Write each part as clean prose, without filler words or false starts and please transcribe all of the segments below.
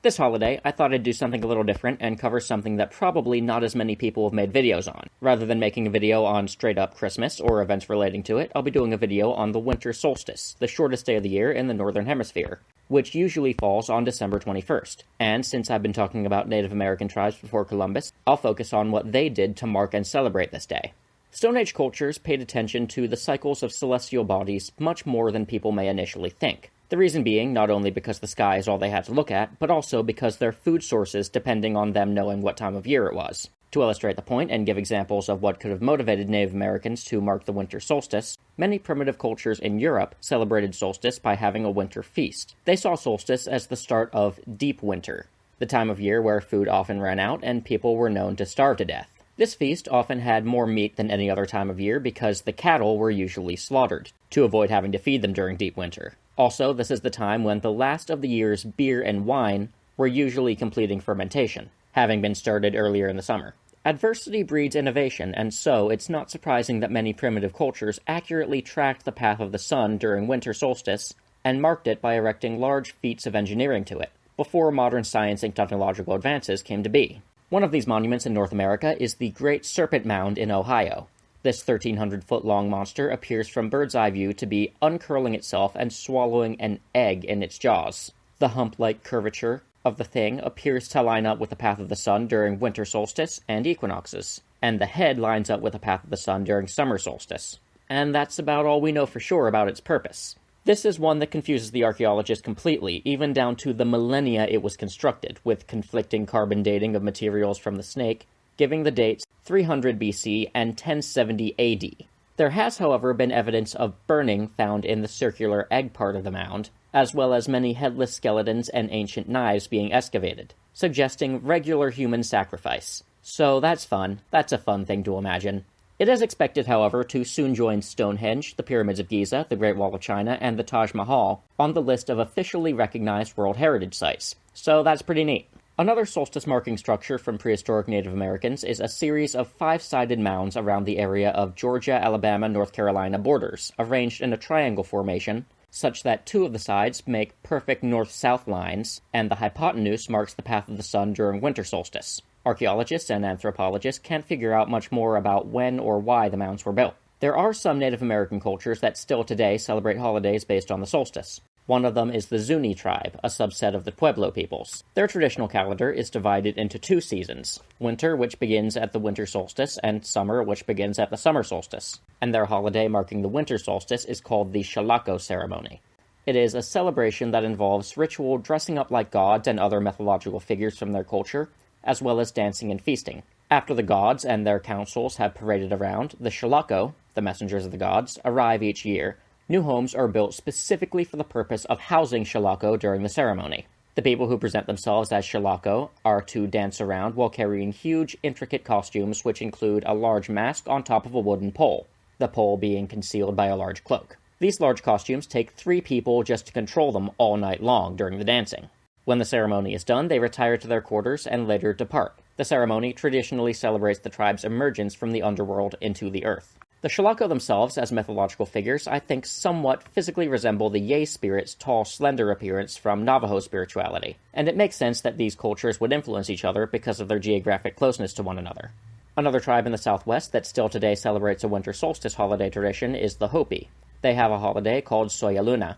This holiday, I thought I'd do something a little different and cover something that probably not as many people have made videos on. Rather than making a video on straight-up Christmas or events relating to it, I'll be doing a video on the winter solstice, the shortest day of the year in the Northern Hemisphere, which usually falls on December 21st. And since I've been talking about Native American tribes before Columbus, I'll focus on what they did to mark and celebrate this day. Stone Age cultures paid attention to the cycles of celestial bodies much more than people may initially think. The reason being not only because the sky is all they had to look at, but also because their food sources depending on them knowing what time of year it was. To illustrate the point and give examples of what could have motivated Native Americans to mark the winter solstice, many primitive cultures in Europe celebrated solstice by having a winter feast. They saw solstice as the start of deep winter, the time of year where food often ran out and people were known to starve to death. This feast often had more meat than any other time of year because the cattle were usually slaughtered, to avoid having to feed them during deep winter. Also, this is the time when the last of the year's beer and wine were usually completing fermentation, having been started earlier in the summer. Adversity breeds innovation, and so it's not surprising that many primitive cultures accurately tracked the path of the sun during winter solstice and marked it by erecting large feats of engineering to it, before modern science and technological advances came to be. One of these monuments in North America is the Great Serpent Mound in Ohio. This 1,300-foot-long monster appears from bird's eye view to be uncurling itself and swallowing an egg in its jaws. The hump-like curvature of the thing appears to line up with the path of the sun during winter solstice and equinoxes, and the head lines up with the path of the sun during summer solstice. And that's about all we know for sure about its purpose. This is one that confuses the archaeologist completely, even down to the millennia it was constructed, with conflicting carbon dating of materials from the snake, giving the dates 300 BC and 1070 AD. There has, however, been evidence of burning found in the circular egg part of the mound, as well as many headless skeletons and ancient knives being excavated, suggesting regular human sacrifice. So that's fun. That's a fun thing to imagine. It is expected, however, to soon join Stonehenge, the Pyramids of Giza, the Great Wall of China, and the Taj Mahal on the list of officially recognized World Heritage Sites. So that's pretty neat. Another solstice marking structure from prehistoric Native Americans is a series of 5-sided mounds around the area of Georgia, Alabama, North Carolina borders, arranged in a triangle formation, such that 2 of the sides make perfect north-south lines, and the hypotenuse marks the path of the sun during winter solstice. Archaeologists and anthropologists can't figure out much more about when or why the mounds were built. There are some Native American cultures that still today celebrate holidays based on the solstice. One of them is the Zuni tribe, a subset of the Pueblo peoples. Their traditional calendar is divided into 2 seasons, winter, which begins at the winter solstice, and summer, which begins at the summer solstice. And their holiday marking the winter solstice is called the Shalako ceremony. It is a celebration that involves ritual dressing up like gods and other mythological figures from their culture, as well as dancing and feasting. After the gods and their councils have paraded around, the Shalako, the messengers of the gods, arrive each year. New homes are built specifically for the purpose of housing Shalako during the ceremony. The people who present themselves as Shalako are to dance around while carrying huge, intricate costumes which include a large mask on top of a wooden pole, the pole being concealed by a large cloak. These large costumes take 3 people just to control them all night long during the dancing. When the ceremony is done, they retire to their quarters and later depart. The ceremony traditionally celebrates the tribe's emergence from the underworld into the earth. The Shalako themselves, as mythological figures, I think somewhat physically resemble the Yei spirit's tall, slender appearance from Navajo spirituality, and it makes sense that these cultures would influence each other because of their geographic closeness to one another. Another tribe in the southwest that still today celebrates a winter solstice holiday tradition is the Hopi. They have a holiday called Soyaluna.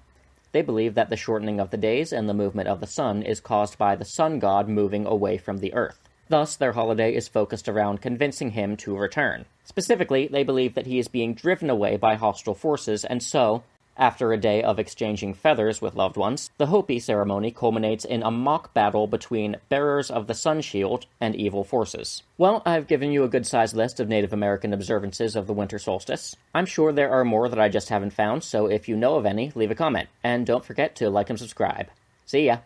They believe that the shortening of the days and the movement of the sun is caused by the sun god moving away from the earth. Thus, their holiday is focused around convincing him to return. Specifically, they believe that he is being driven away by hostile forces, and so, after a day of exchanging feathers with loved ones, the Hopi ceremony culminates in a mock battle between bearers of the sun shield and evil forces. Well, I've given you a good-sized list of Native American observances of the winter solstice. I'm sure there are more that I just haven't found, so if you know of any, leave a comment. And don't forget to like and subscribe. See ya!